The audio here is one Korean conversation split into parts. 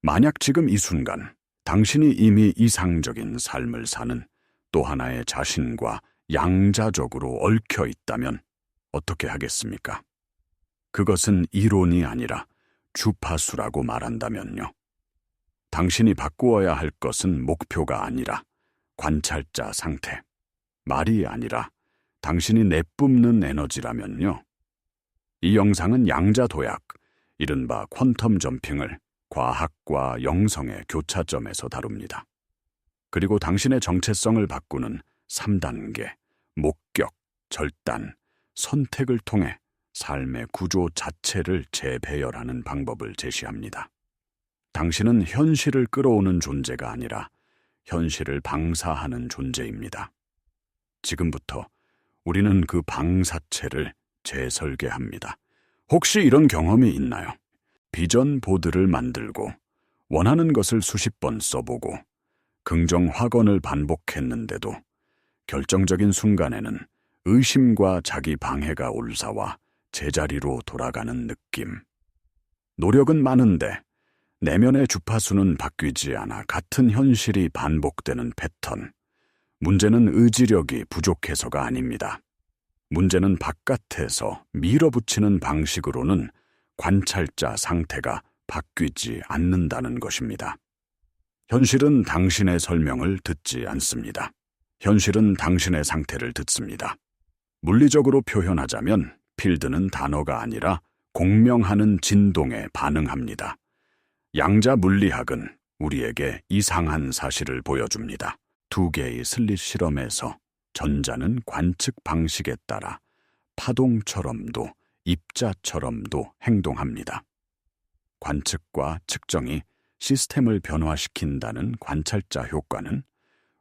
만약 지금 이 순간 당신이 이미 이상적인 삶을 사는 또 하나의 자신과 양자적으로 얽혀 있다면 어떻게 하겠습니까? 그것은 이론이 아니라 주파수라고 말한다면요. 당신이 바꾸어야 할 것은 목표가 아니라 관찰자 상태, 말이 아니라 당신이 내뿜는 에너지라면요. 이 영상은 양자도약, 이른바 퀀텀 점핑을 과학과 영성의 교차점에서 다룹니다. 그리고 당신의 정체성을 바꾸는 3단계, 목격, 절단, 선택을 통해 삶의 구조 자체를 재배열하는 방법을 제시합니다. 당신은 현실을 끌어오는 존재가 아니라 현실을 방사하는 존재입니다. 지금부터 우리는 그 방사체를 재설계합니다. 혹시 이런 경험이 있나요? 비전 보드를 만들고 원하는 것을 수십 번 써보고 긍정 확언을 반복했는데도 결정적인 순간에는 의심과 자기 방해가 올사와 제자리로 돌아가는 느낌. 노력은 많은데 내면의 주파수는 바뀌지 않아 같은 현실이 반복되는 패턴. 문제는 의지력이 부족해서가 아닙니다. 문제는 바깥에서 밀어붙이는 방식으로는 관찰자 상태가 바뀌지 않는다는 것입니다. 현실은 당신의 설명을 듣지 않습니다. 현실은 당신의 상태를 듣습니다. 물리적으로 표현하자면 필드는 단어가 아니라 공명하는 진동에 반응합니다. 양자 물리학은 우리에게 이상한 사실을 보여줍니다. 두 개의 슬릿 실험에서 전자는 관측 방식에 따라 파동처럼도 입자처럼도 행동합니다. 관측과 측정이 시스템을 변화시킨다는 관찰자 효과는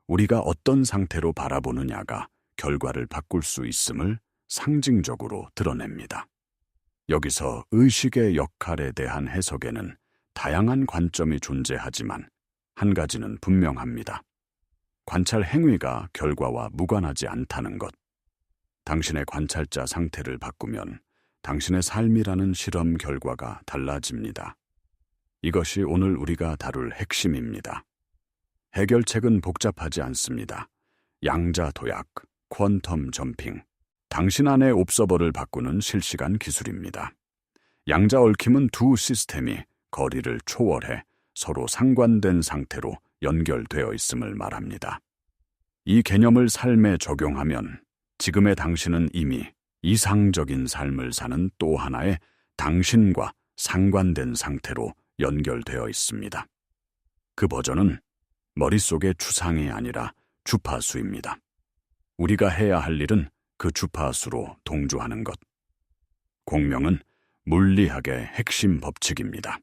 우리가 어떤 상태로 바라보느냐가 결과를 바꿀 수 있음을 상징적으로 드러냅니다. 여기서 의식의 역할에 대한 해석에는 다양한 관점이 존재하지만 한 가지는 분명합니다. 관찰 행위가 결과와 무관하지 않다는 것. 당신의 관찰자 상태를 바꾸면 당신의 삶이라는 실험 결과가 달라집니다. 이것이 오늘 우리가 다룰 핵심입니다. 해결책은 복잡하지 않습니다. 양자 도약, 퀀텀 점핑, 당신 안의 옵서버를 바꾸는 실시간 기술입니다. 양자 얽힘은 두 시스템이 거리를 초월해 서로 상관된 상태로 연결되어 있음을 말합니다. 이 개념을 삶에 적용하면 지금의 당신은 이미 이상적인 삶을 사는 또 하나의 당신과 상관된 상태로 연결되어 있습니다. 그 버전은 머릿속의 추상이 아니라 주파수입니다. 우리가 해야 할 일은 그 주파수로 동조하는 것. 공명은 물리학의 핵심 법칙입니다.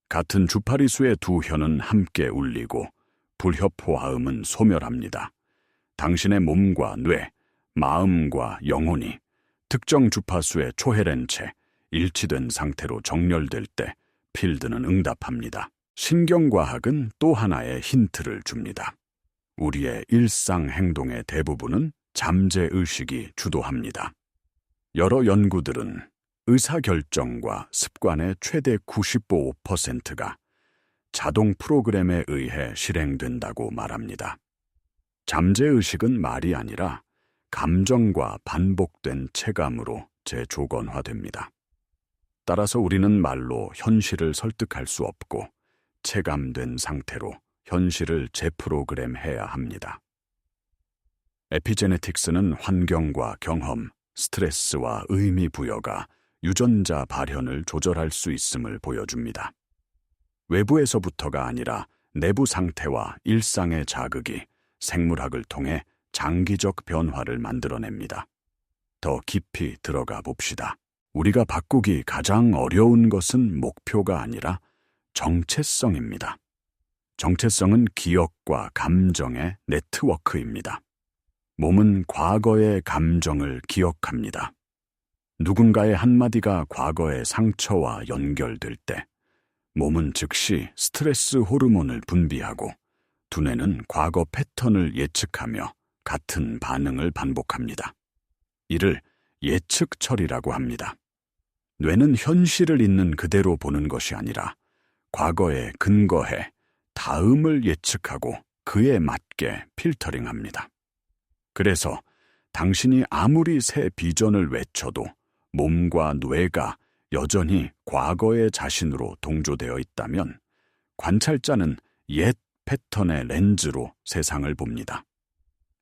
같은 주파리수의 두 혀는 함께 울리고 불협화음은 소멸합니다. 당신의 몸과 뇌, 마음과 영혼이 특정 주파수에 초회된 채 일치된 상태로 정렬될 때 필드는 응답합니다. 신경과학은 또 하나의 힌트를 줍니다. 우리의 일상 행동의 대부분은 잠재의식이 주도합니다. 여러 연구들은 의사결정과 습관의 최대 95%가 자동 프로그램에 의해 실행된다고 말합니다. 잠재의식은 말이 아니라 감정과 반복된 체감으로 재조건화됩니다. 따라서 우리는 말로 현실을 설득할 수 없고 체감된 상태로 현실을 재프로그램해야 합니다. 에피제네틱스는 환경과 경험, 스트레스와 의미 부여가 유전자 발현을 조절할 수 있음을 보여줍니다. 외부에서부터가 아니라 내부 상태와 일상의 자극이 생물학을 통해 장기적 변화를 만들어냅니다. 더 깊이 들어가 봅시다. 우리가 바꾸기 가장 어려운 것은 목표가 아니라 정체성입니다. 정체성은 기억과 감정의 네트워크입니다. 몸은 과거의 감정을 기억합니다. 누군가의 한마디가 과거의 상처와 연결될 때 몸은 즉시 스트레스 호르몬을 분비하고 두뇌는 과거 패턴을 예측하며 같은 반응을 반복합니다. 이를 예측 처리라고 합니다. 뇌는 현실을 있는 그대로 보는 것이 아니라 과거에 근거해 다음을 예측하고 그에 맞게 필터링합니다. 그래서 당신이 아무리 새 비전을 외쳐도 몸과 뇌가 여전히 과거의 자신으로 동조되어 있다면 관찰자는 옛 패턴의 렌즈로 세상을 봅니다.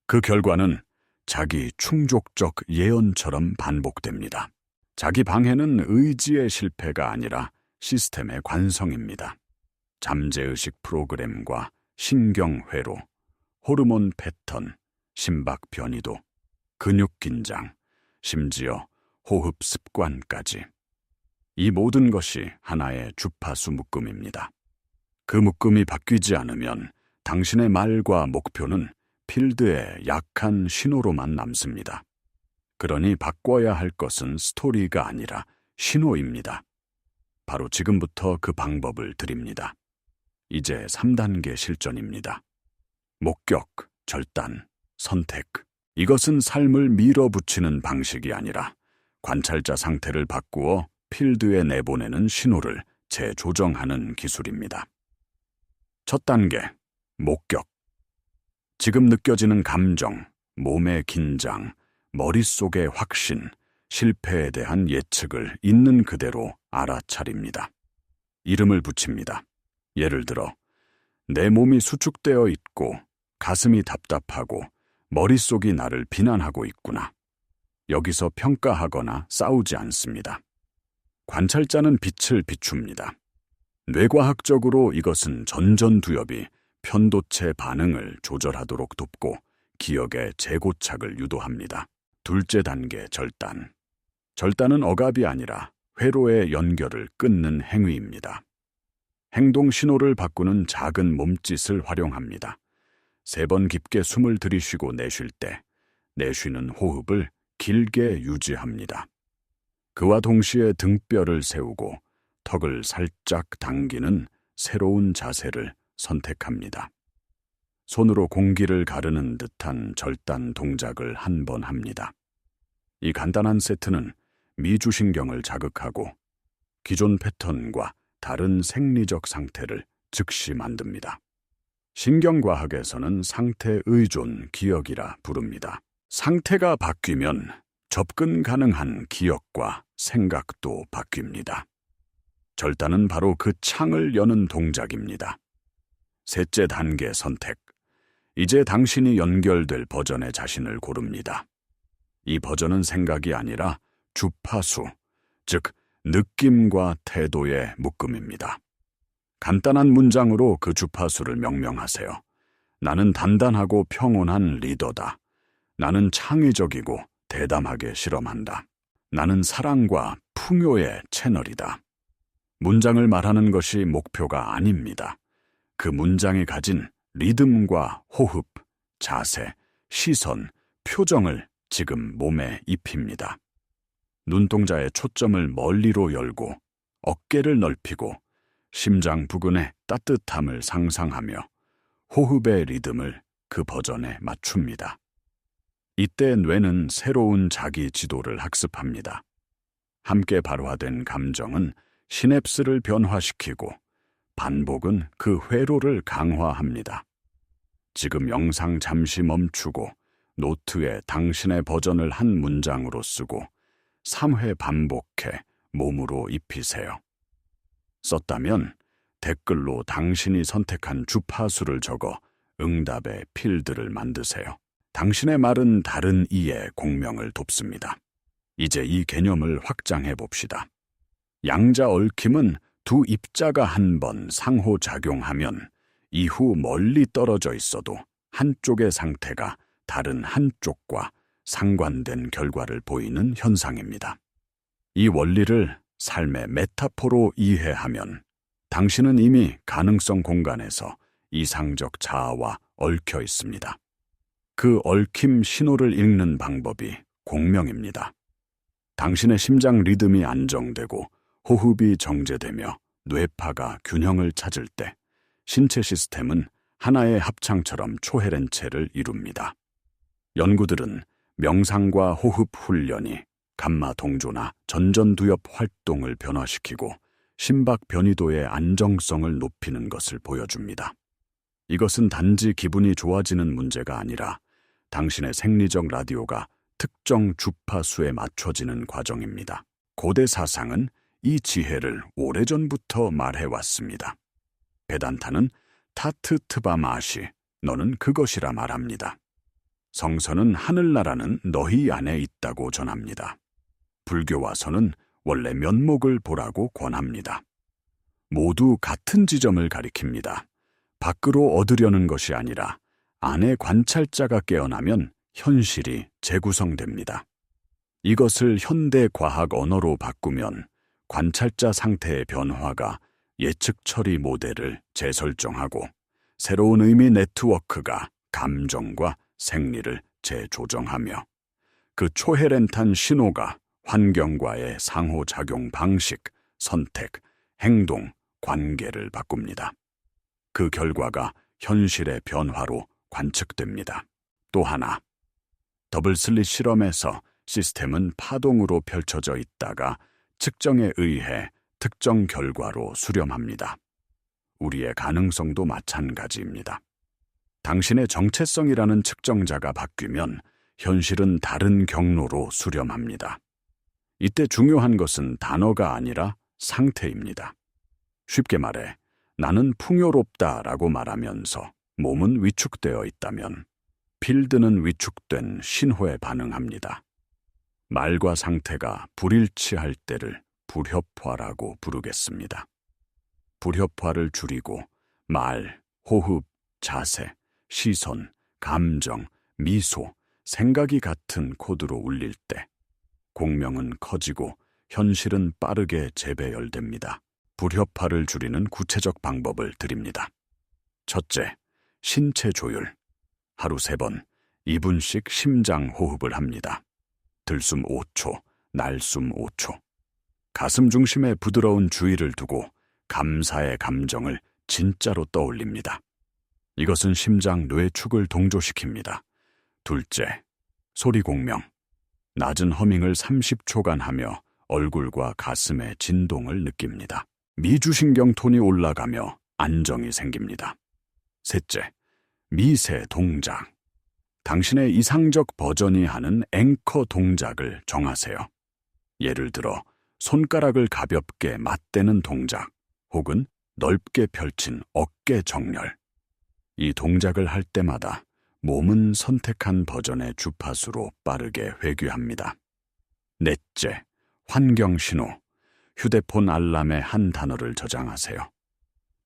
그 결과는 자기 충족적 예언처럼 반복됩니다. 자기 방해는 의지의 실패가 아니라 시스템의 관성입니다. 잠재의식 프로그램과 신경회로, 호르몬 패턴, 심박 변이도, 근육 긴장, 심지어 호흡 습관까지. 이 모든 것이 하나의 주파수 묶음입니다. 그 묶음이 바뀌지 않으면 당신의 말과 목표는 필드의 약한 신호로만 남습니다. 그러니 바꿔야 할 것은 스토리가 아니라 신호입니다. 바로 지금부터 그 방법을 드립니다. 이제 3단계 실전입니다. 목격, 절단, 선택. 이것은 삶을 밀어붙이는 방식이 아니라 관찰자 상태를 바꾸어 필드에 내보내는 신호를 재조정하는 기술입니다. 첫 단계, 목격. 지금 느껴지는 감정, 몸의 긴장, 머릿속의 확신, 실패에 대한 예측을 있는 그대로 알아차립니다. 이름을 붙입니다. 예를 들어, 내 몸이 수축되어 있고 가슴이 답답하고 머릿속이 나를 비난하고 있구나. 여기서 평가하거나 싸우지 않습니다. 관찰자는 빛을 비춥니다. 뇌과학적으로 이것은 전전두엽이 편도체 반응을 조절하도록 돕고 기억의 재고착을 유도합니다. 둘째 단계 절단. 절단은 억압이 아니라 회로의 연결을 끊는 행위입니다. 행동 신호를 바꾸는 작은 몸짓을 활용합니다. 3번 깊게 숨을 들이쉬고 내쉴 때 내쉬는 호흡을 길게 유지합니다. 그와 동시에 등뼈를 세우고 턱을 살짝 당기는 새로운 자세를 선택합니다. 손으로 공기를 가르는 듯한 절단 동작을 한 번 합니다. 이 간단한 세트는 미주신경을 자극하고 기존 패턴과 다른 생리적 상태를 즉시 만듭니다. 신경과학에서는 상태 의존 기억이라 부릅니다. 상태가 바뀌면 접근 가능한 기억과 생각도 바뀝니다. 절단은 바로 그 창을 여는 동작입니다. 셋째 단계 선택. 이제 당신이 연결될 버전의 자신을 고릅니다. 이 버전은 생각이 아니라 주파수, 즉 느낌과 태도의 묶음입니다. 간단한 문장으로 그 주파수를 명명하세요. 나는 단단하고 평온한 리더다. 나는 창의적이고 대담하게 실험한다. 나는 사랑과 풍요의 채널이다. 문장을 말하는 것이 목표가 아닙니다. 그 문장이 가진 리듬과 호흡, 자세, 시선, 표정을 지금 몸에 입힙니다. 눈동자의 초점을 멀리로 열고 어깨를 넓히고 심장 부근의 따뜻함을 상상하며 호흡의 리듬을 그 버전에 맞춥니다. 이때 뇌는 새로운 자기 지도를 학습합니다. 함께 발화된 감정은 시냅스를 변화시키고 반복은 그 회로를 강화합니다. 지금 영상 잠시 멈추고 노트에 당신의 버전을 한 문장으로 쓰고 3회 반복해 몸으로 입히세요. 썼다면 댓글로 당신이 선택한 주파수를 적어 응답의 필드를 만드세요. 당신의 말은 다른 이의 공명을 돕습니다. 이제 이 개념을 확장해 봅시다. 양자 얽힘은 두 입자가 한 번 상호작용하면 이후 멀리 떨어져 있어도 한쪽의 상태가 다른 한쪽과 상관된 결과를 보이는 현상입니다. 이 원리를 삶의 메타포로 이해하면 당신은 이미 가능성 공간에서 이상적 자아와 얽혀 있습니다. 그 얽힘 신호를 읽는 방법이 공명입니다. 당신의 심장 리듬이 안정되고 호흡이 정제되며 뇌파가 균형을 찾을 때 신체 시스템은 하나의 합창처럼 초헤렌체를 이룹니다. 연구들은 명상과 호흡 훈련이 감마 동조나 전전두엽 활동을 변화시키고 심박 변이도의 안정성을 높이는 것을 보여줍니다. 이것은 단지 기분이 좋아지는 문제가 아니라 당신의 생리적 라디오가 특정 주파수에 맞춰지는 과정입니다. 고대 사상은 이 지혜를 오래전부터 말해왔습니다. 베단타는 타트 트바마시, 너는 그것이라 말합니다. 성서는 하늘나라는 너희 안에 있다고 전합니다. 불교와서는 원래 면목을 보라고 권합니다. 모두 같은 지점을 가리킵니다. 밖으로 얻으려는 것이 아니라 안에 관찰자가 깨어나면 현실이 재구성됩니다. 이것을 현대 과학 언어로 바꾸면 관찰자 상태의 변화가 예측 처리 모델을 재설정하고 새로운 의미 네트워크가 감정과 생리를 재조정하며 그 초헤렌탄 신호가 환경과의 상호작용 방식, 선택, 행동, 관계를 바꿉니다. 그 결과가 현실의 변화로 관측됩니다. 또 하나, 더블슬릿 실험에서 시스템은 파동으로 펼쳐져 있다가 측정에 의해 특정 결과로 수렴합니다. 우리의 가능성도 마찬가지입니다. 당신의 정체성이라는 측정자가 바뀌면 현실은 다른 경로로 수렴합니다. 이때 중요한 것은 단어가 아니라 상태입니다. 쉽게 말해, 나는 풍요롭다라고 말하면서 몸은 위축되어 있다면 필드는 위축된 신호에 반응합니다. 말과 상태가 불일치할 때를 불협화라고 부르겠습니다. 불협화를 줄이고 말, 호흡, 자세, 시선, 감정, 미소, 생각이 같은 코드로 울릴 때 공명은 커지고 현실은 빠르게 재배열됩니다. 불협화를 줄이는 구체적 방법을 드립니다. 첫째, 신체 조율. 하루 3번, 2분씩 심장 호흡을 합니다. 들숨 5초, 날숨 5초. 가슴 중심에 부드러운 주의를 두고 감사의 감정을 진짜로 떠올립니다. 이것은 심장 뇌축을 동조시킵니다. 둘째, 소리 공명. 낮은 허밍을 30초간 하며 얼굴과 가슴의 진동을 느낍니다. 미주신경 톤이 올라가며 안정이 생깁니다. 셋째, 미세 동작. 당신의 이상적 버전이 하는 앵커 동작을 정하세요. 예를 들어 손가락을 가볍게 맞대는 동작 혹은 넓게 펼친 어깨 정렬. 이 동작을 할 때마다 몸은 선택한 버전의 주파수로 빠르게 회귀합니다. 넷째, 환경 신호. 휴대폰 알람에 한 단어를 저장하세요.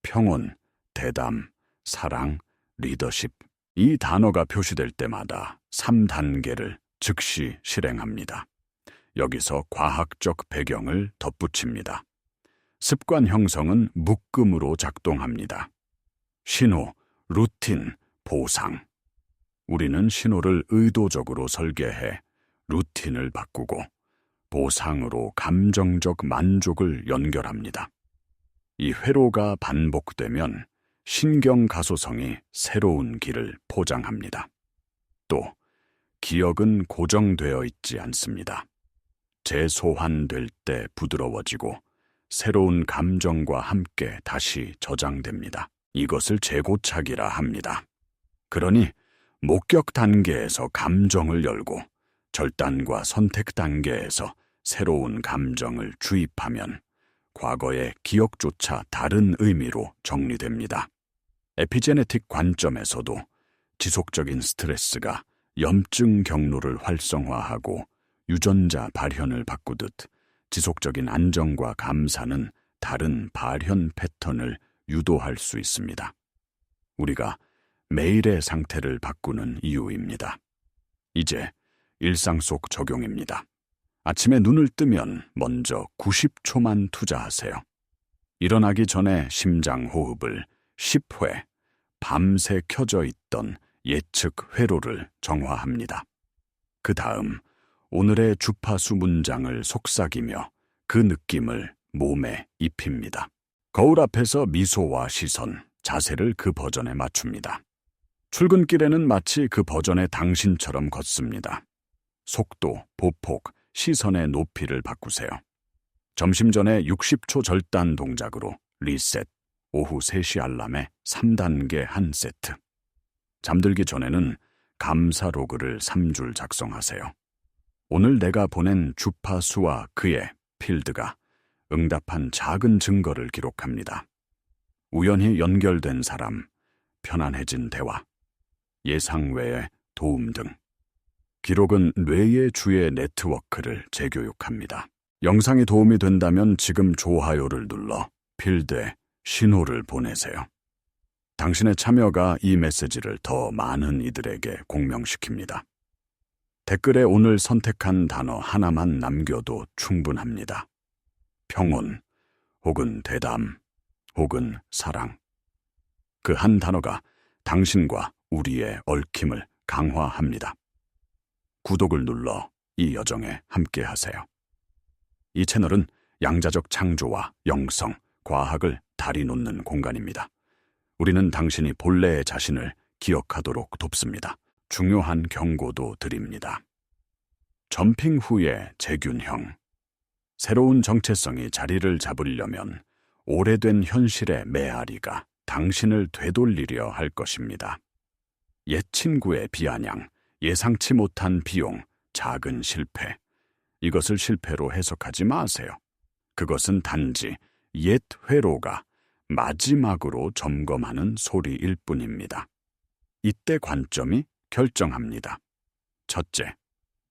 평온, 대담, 사랑, 리더십. 이 단어가 표시될 때마다 3단계를 즉시 실행합니다. 여기서 과학적 배경을 덧붙입니다. 습관 형성은 묶음으로 작동합니다. 신호, 루틴, 보상. 우리는 신호를 의도적으로 설계해 루틴을 바꾸고 보상으로 감정적 만족을 연결합니다. 이 회로가 반복되면 신경가소성이 새로운 길을 포장합니다. 또 기억은 고정되어 있지 않습니다. 재소환될 때 부드러워지고 새로운 감정과 함께 다시 저장됩니다. 이것을 재고착이라 합니다. 그러니 목격 단계에서 감정을 열고 절단과 선택 단계에서 새로운 감정을 주입하면 과거의 기억조차 다른 의미로 정리됩니다. 에피제네틱 관점에서도 지속적인 스트레스가 염증 경로를 활성화하고 유전자 발현을 바꾸듯 지속적인 안정과 감사는 다른 발현 패턴을 유도할 수 있습니다. 우리가 매일의 상태를 바꾸는 이유입니다. 이제 일상 속 적용입니다. 아침에 눈을 뜨면 먼저 90초만 투자하세요. 일어나기 전에 심장 호흡을 10회, 밤새 켜져 있던 예측 회로를 정화합니다. 그 다음 오늘의 주파수 문장을 속삭이며 그 느낌을 몸에 입힙니다. 거울 앞에서 미소와 시선, 자세를 그 버전에 맞춥니다. 출근길에는 마치 그 버전의 당신처럼 걷습니다. 속도, 보폭, 시선의 높이를 바꾸세요. 점심 전에 60초 절단 동작으로 리셋, 오후 3시 알람에 3단계 한 세트. 잠들기 전에는 감사 로그를 3줄 작성하세요. 오늘 내가 보낸 주파수와 그의 필드가 응답한 작은 증거를 기록합니다. 우연히 연결된 사람, 편안해진 대화, 예상 외의 도움 등. 기록은 뇌의 주의 네트워크를 재교육합니다. 영상이 도움이 된다면 지금 좋아요를 눌러 필드에 신호를 보내세요. 당신의 참여가 이 메시지를 더 많은 이들에게 공명시킵니다. 댓글에 오늘 선택한 단어 하나만 남겨도 충분합니다. 평온, 혹은 대담, 혹은 사랑. 그 한 단어가 당신과 우리의 얽힘을 강화합니다. 구독을 눌러 이 여정에 함께하세요. 이 채널은 양자적 창조와 영성, 과학을 다리 놓는 공간입니다. 우리는 당신이 본래의 자신을 기억하도록 돕습니다. 중요한 경고도 드립니다. 점핑 후의 재균형. 새로운 정체성이 자리를 잡으려면 오래된 현실의 메아리가 당신을 되돌리려 할 것입니다. 옛 친구의 비아냥, 예상치 못한 비용, 작은 실패. 이것을 실패로 해석하지 마세요. 그것은 단지 옛 회로가 마지막으로 점검하는 소리일 뿐입니다. 이때 관점이 결정합니다. 첫째,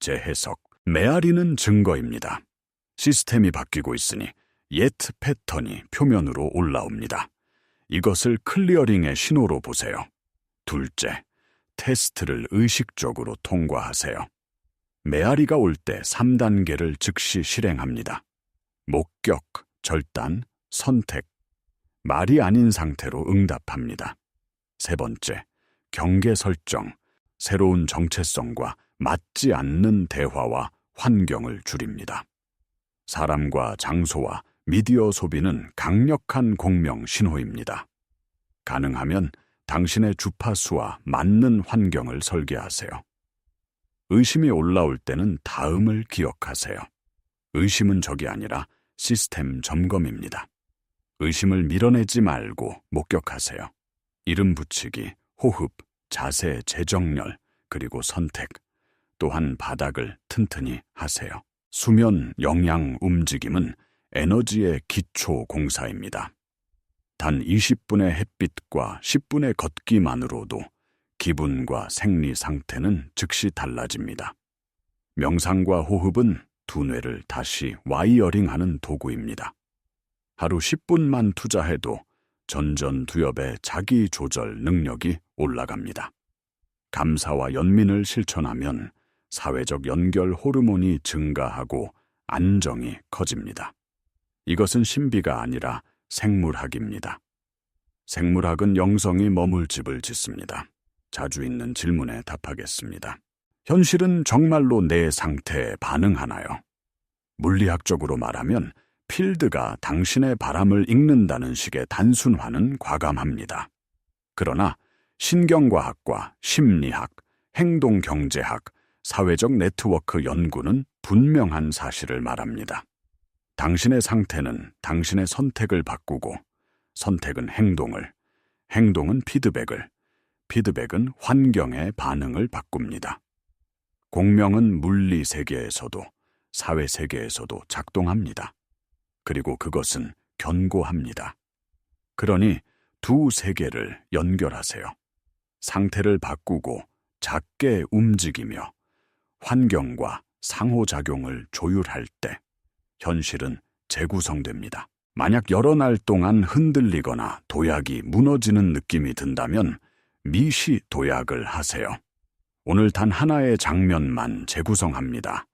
재해석. 메아리는 증거입니다. 시스템이 바뀌고 있으니 옛 패턴이 표면으로 올라옵니다. 이것을 클리어링의 신호로 보세요. 둘째, 테스트를 의식적으로 통과하세요. 메아리가 올 때 3단계를 즉시 실행합니다. 목격, 절단, 선택. 말이 아닌 상태로 응답합니다. 세 번째, 경계 설정. 새로운 정체성과 맞지 않는 대화와 환경을 줄입니다. 사람과 장소와 미디어 소비는 강력한 공명 신호입니다. 가능하면 당신의 주파수와 맞는 환경을 설계하세요. 의심이 올라올 때는 다음을 기억하세요. 의심은 적이 아니라 시스템 점검입니다. 의심을 밀어내지 말고 목격하세요. 이름 붙이기, 호흡, 자세 재정렬, 그리고 선택. 또한 바닥을 튼튼히 하세요. 수면, 영양, 움직임은 에너지의 기초 공사입니다. 단 20분의 햇빛과 10분의 걷기만으로도 기분과 생리 상태는 즉시 달라집니다. 명상과 호흡은 두뇌를 다시 와이어링하는 도구입니다. 하루 10분만 투자해도 전전두엽의 자기 조절 능력이 올라갑니다. 감사와 연민을 실천하면 사회적 연결 호르몬이 증가하고 안정이 커집니다. 이것은 신비가 아니라 생물학입니다. 생물학은 영성이 머물 집을 짓습니다. 자주 있는 질문에 답하겠습니다. 현실은 정말로 내 상태에 반응하나요? 물리학적으로 말하면 필드가 당신의 바람을 읽는다는 식의 단순화는 과감합니다. 그러나 신경과학과 심리학, 행동경제학, 사회적 네트워크 연구는 분명한 사실을 말합니다. 당신의 상태는 당신의 선택을 바꾸고, 선택은 행동을, 행동은 피드백을, 피드백은 환경의 반응을 바꿉니다. 공명은 물리 세계에서도 사회 세계에서도 작동합니다. 그리고 그것은 견고합니다. 그러니 두 세계를 연결하세요. 상태를 바꾸고 작게 움직이며 환경과 상호작용을 조율할 때 현실은 재구성됩니다. 만약 여러 날 동안 흔들리거나 도약이 무너지는 느낌이 든다면 미시 도약을 하세요. 오늘 단 하나의 장면만 재구성합니다.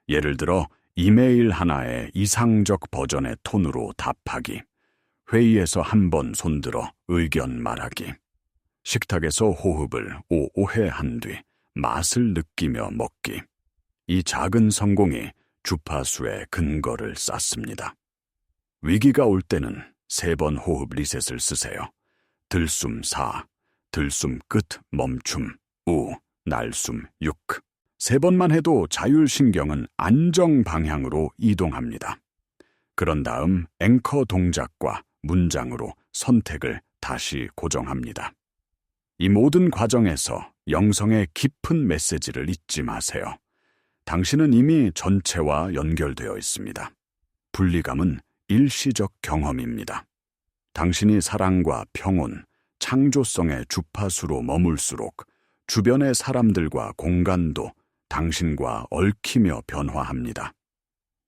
예를 들어 이메일 하나의 이상적 버전의 톤으로 답하기, 회의에서 한 번 손들어 의견 말하기, 식탁에서 호흡을 오오해 한 뒤 맛을 느끼며 먹기. 이 작은 성공이 주파수의 근거를 쌓습니다. 위기가 올 때는 3번 호흡 리셋을 쓰세요. 들숨 4, 들숨 끝 멈춤 5, 날숨 6. 3번만 해도 자율신경은 안정 방향으로 이동합니다. 그런 다음 앵커 동작과 문장으로 선택을 다시 고정합니다. 이 모든 과정에서 영성의 깊은 메시지를 잊지 마세요. 당신은 이미 전체와 연결되어 있습니다. 분리감은 일시적 경험입니다. 당신이 사랑과 평온, 창조성의 주파수로 머물수록 주변의 사람들과 공간도 당신과 얽히며 변화합니다.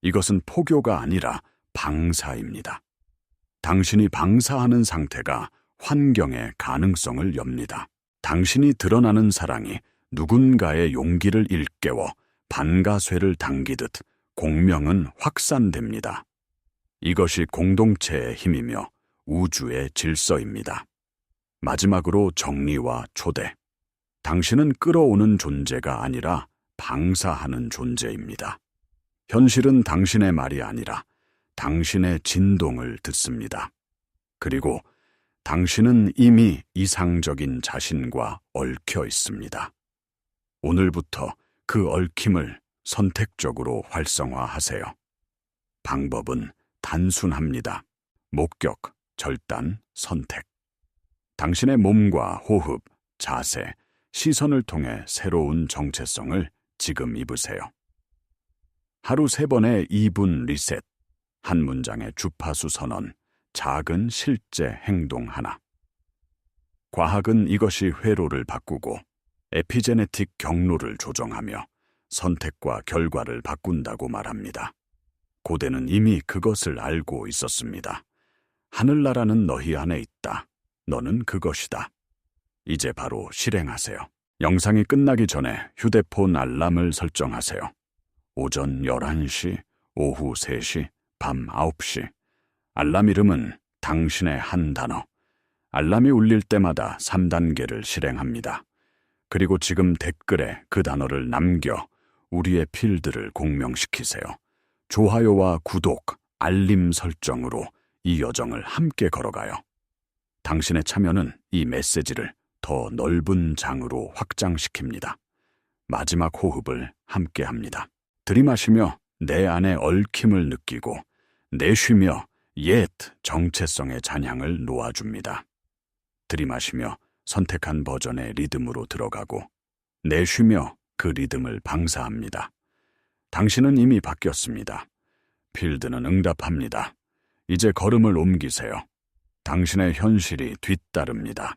이것은 포교가 아니라 방사입니다. 당신이 방사하는 상태가 환경의 가능성을 엽니다. 당신이 드러나는 사랑이 누군가의 용기를 일깨워 반가쇠를 당기듯 공명은 확산됩니다. 이것이 공동체의 힘이며 우주의 질서입니다. 마지막으로 정리와 초대. 당신은 끌어오는 존재가 아니라 방사하는 존재입니다. 현실은 당신의 말이 아니라 당신의 진동을 듣습니다. 그리고 당신은 이미 이상적인 자신과 얽혀 있습니다. 오늘부터 그 얽힘을 선택적으로 활성화하세요. 방법은 단순합니다. 목격, 절단, 선택. 당신의 몸과 호흡, 자세, 시선을 통해 새로운 정체성을 지금 입으세요. 하루 3번의 2분 리셋, 한 문장의 주파수 선언, 작은 실제 행동 하나. 과학은 이것이 회로를 바꾸고 에피제네틱 경로를 조정하며 선택과 결과를 바꾼다고 말합니다. 고대는 이미 그것을 알고 있었습니다. 하늘나라는 너희 안에 있다. 너는 그것이다. 이제 바로 실행하세요. 영상이 끝나기 전에 휴대폰 알람을 설정하세요. 오전 11시, 오후 3시, 밤 9시. 알람 이름은 당신의 한 단어. 알람이 울릴 때마다 3단계를 실행합니다. 그리고 지금 댓글에 그 단어를 남겨 우리의 필드를 공명시키세요. 좋아요와 구독, 알림 설정으로 이 여정을 함께 걸어가요. 당신의 참여는 이 메시지를 더 넓은 장으로 확장시킵니다. 마지막 호흡을 함께 합니다. 들이마시며 내 안의 얽힘을 느끼고 내쉬며 옛 정체성의 잔향을 놓아줍니다. 들이마시며 선택한 버전의 리듬으로 들어가고 내쉬며 그 리듬을 방사합니다. 당신은 이미 바뀌었습니다. 필드는 응답합니다. 이제 걸음을 옮기세요. 당신의 현실이 뒤따릅니다.